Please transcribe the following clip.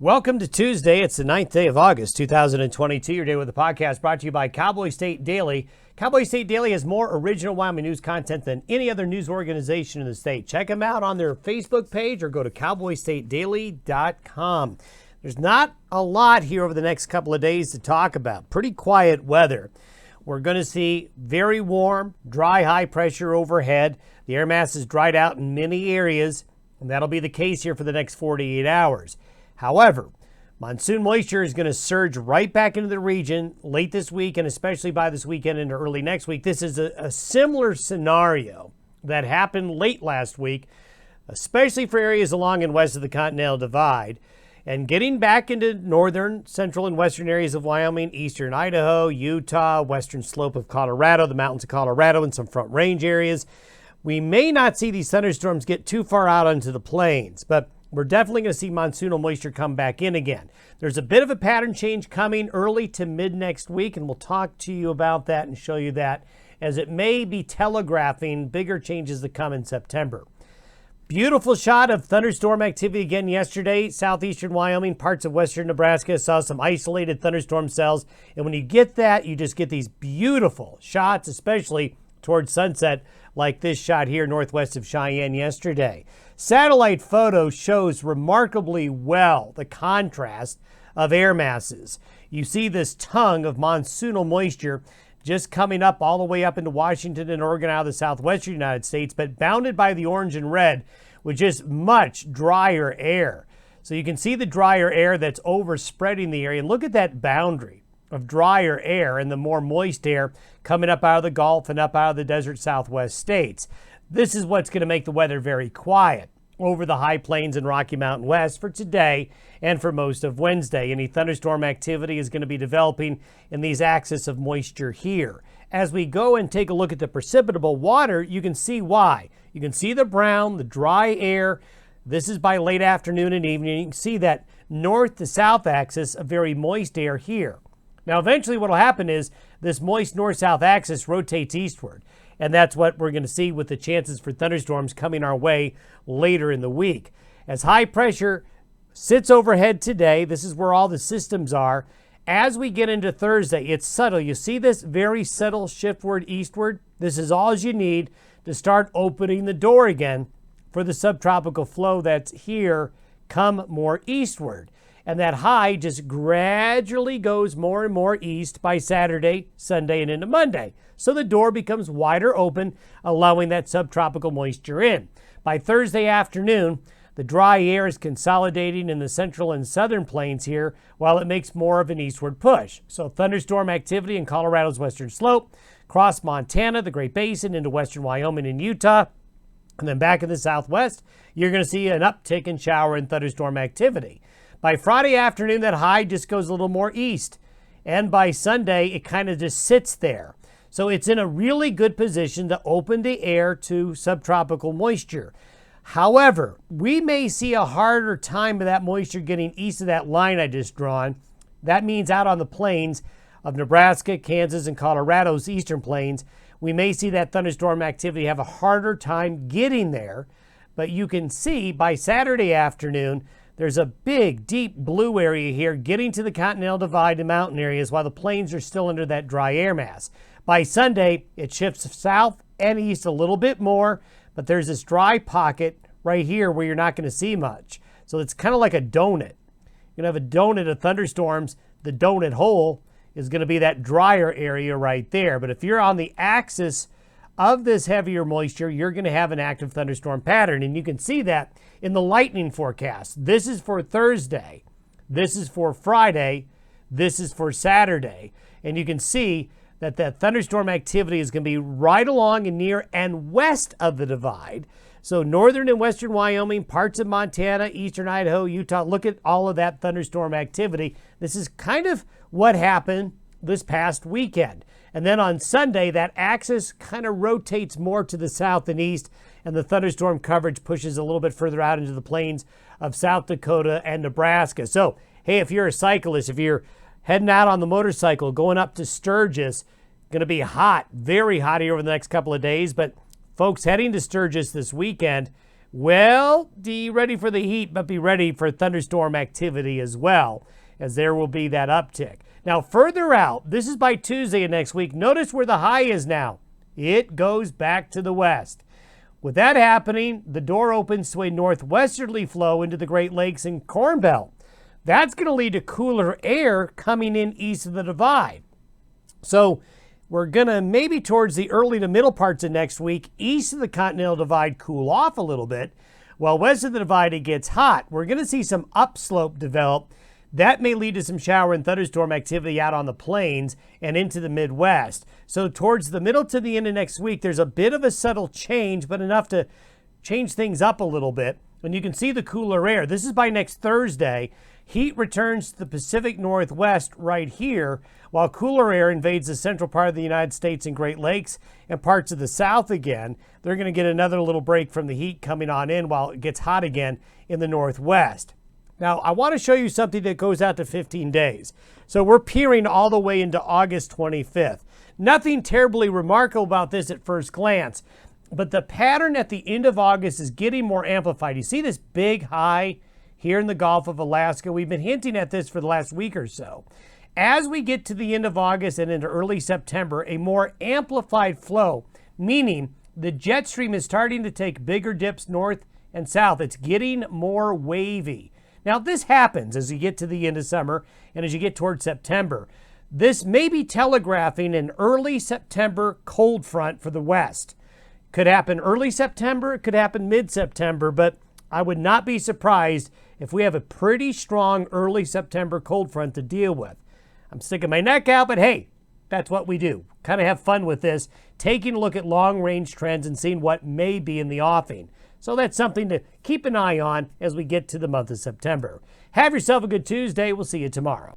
Welcome to Tuesday. It's the 9th day of August, 2022. Your day with the podcast brought to you by Cowboy State Daily. Cowboy State Daily has more original Wyoming news content than any other news organization in the state. Check them out on their Facebook page or go to cowboystatedaily.com. There's not a lot here over the next couple of days to talk about. Pretty quiet weather. We're going to see very warm, dry, high pressure overhead. The air mass is dried out in many areas, and that'll be the case here for the next 48 hours. However, monsoon moisture is going to surge right back into the region late this week and especially by this weekend into early next week. This is a similar scenario that happened late last week, especially for areas along and west of the Continental Divide. And getting back into northern, central, and western areas of Wyoming, eastern Idaho, Utah, western slope of Colorado, the mountains of Colorado, and some Front Range areas. We may not see these thunderstorms get too far out onto the plains, but we're definitely going to see monsoonal moisture come back in again. There's a bit of a pattern change coming early to mid next week, and we'll talk to you about that and show you that as it may be telegraphing bigger changes to come in September. Beautiful shot of thunderstorm activity again yesterday. Southeastern Wyoming, parts of western Nebraska saw some isolated thunderstorm cells. And when you get that, you just get these beautiful shots, especially towards sunset, like this shot here northwest of Cheyenne yesterday. Satellite photo shows remarkably well the contrast of air masses. You see this tongue of monsoonal moisture just coming up all the way up into Washington and Oregon out of the southwestern United States, but bounded by the orange and red with just much drier air. So you can see the drier air that's overspreading the area. And look at that boundary of drier air and the more moist air coming up out of the Gulf and up out of the desert southwest states. This is what's going to make the weather very quiet over the high plains and Rocky Mountain West for today and for most of Wednesday. Any thunderstorm activity is going to be developing in these axes of moisture here. As we go and take a look at the precipitable water, you can see why. You can see the brown, the dry air. This is by late afternoon and evening. You can see that north to south axis of very moist air here. Now, eventually what will happen is this moist north-south axis rotates eastward. And that's what we're going to see with the chances for thunderstorms coming our way later in the week. As high pressure sits overhead today, this is where all the systems are. As we get into Thursday, it's subtle. You see this very subtle shiftward eastward? This is all you need to start opening the door again for the subtropical flow that's here come more eastward. And that high just gradually goes more and more east by Saturday, Sunday, and into Monday. So the door becomes wider open, allowing that subtropical moisture in. By Thursday afternoon, the dry air is consolidating in the central and southern plains here, while it makes more of an eastward push. So thunderstorm activity in Colorado's western slope, across Montana, the Great Basin, into western Wyoming and Utah. And then back in the southwest, you're going to see an uptick in shower and thunderstorm activity. By Friday afternoon, that high just goes a little more east. And by Sunday, it kind of just sits there. So it's in a really good position to open the air to subtropical moisture. However, we may see a harder time of that moisture getting east of that line I just drawn. That means out on the plains of Nebraska, Kansas, and Colorado's eastern plains, we may see that thunderstorm activity have a harder time getting there. But you can see by Saturday afternoon, there's a big, deep blue area here getting to the Continental Divide and mountain areas while the plains are still under that dry air mass. By Sunday, it shifts south and east a little bit more, but there's this dry pocket right here where you're not going to see much. So it's kind of like a donut. You're going to have a donut of thunderstorms. The donut hole is going to be that drier area right there. But if you're on the axis of this heavier moisture, you're going to have an active thunderstorm pattern. And you can see that in the lightning forecast. This is for Thursday. This is for Friday. This is for Saturday. And you can see that that thunderstorm activity is going to be right along and near and west of the divide. So northern and western Wyoming, parts of Montana, eastern Idaho, Utah, look at all of that thunderstorm activity. This is kind of what happened this past weekend. And then on Sunday, that axis kind of rotates more to the south and east, and the thunderstorm coverage pushes a little bit further out into the plains of South Dakota and Nebraska. So, hey, if you're a cyclist, if you're heading out on the motorcycle, going up to Sturgis, going to be hot, very hot here over the next couple of days. But folks heading to Sturgis this weekend, Well, be ready for the heat, but be ready for thunderstorm activity as well, as there will be that uptick. Now, further out, this is by Tuesday of next week. Notice where the high is now. It goes back to the west. With that happening, the door opens to a northwesterly flow into the Great Lakes and Corn Belt. That's going to lead to cooler air coming in east of the divide. So we're going to maybe towards the early to middle parts of next week, east of the Continental Divide, cool off a little bit, while west of the divide it gets hot. We're going to see some upslope develop. That may lead to some shower and thunderstorm activity out on the plains and into the Midwest. So towards the middle to the end of next week, there's a bit of a subtle change, but enough to change things up a little bit. And you can see the cooler air. This is by next Thursday. Heat returns to the Pacific Northwest right here, while cooler air invades the central part of the United States and Great Lakes and parts of the South again. They're going to get another little break from the heat coming on in while it gets hot again in the Northwest. Now, I want to show you something that goes out to 15 days. So we're peering all the way into August 25th. Nothing terribly remarkable about this at first glance, but the pattern at the end of August is getting more amplified. You see this big high here in the Gulf of Alaska? We've been hinting at this for the last week or so. As we get to the end of August and into early September, a more amplified flow, meaning the jet stream is starting to take bigger dips north and south. It's getting more wavy. Now, this happens as you get to the end of summer and as you get towards September. This may be telegraphing an early September cold front for the West. Could happen early September, it could happen mid-September, but I would not be surprised if we have a pretty strong early September cold front to deal with. I'm sticking my neck out, but hey, that's what we do. Kind of have fun with this, taking a look at long-range trends and seeing what may be in the offing. So that's something to keep an eye on as we get to the month of September. Have yourself a good Tuesday. We'll see you tomorrow.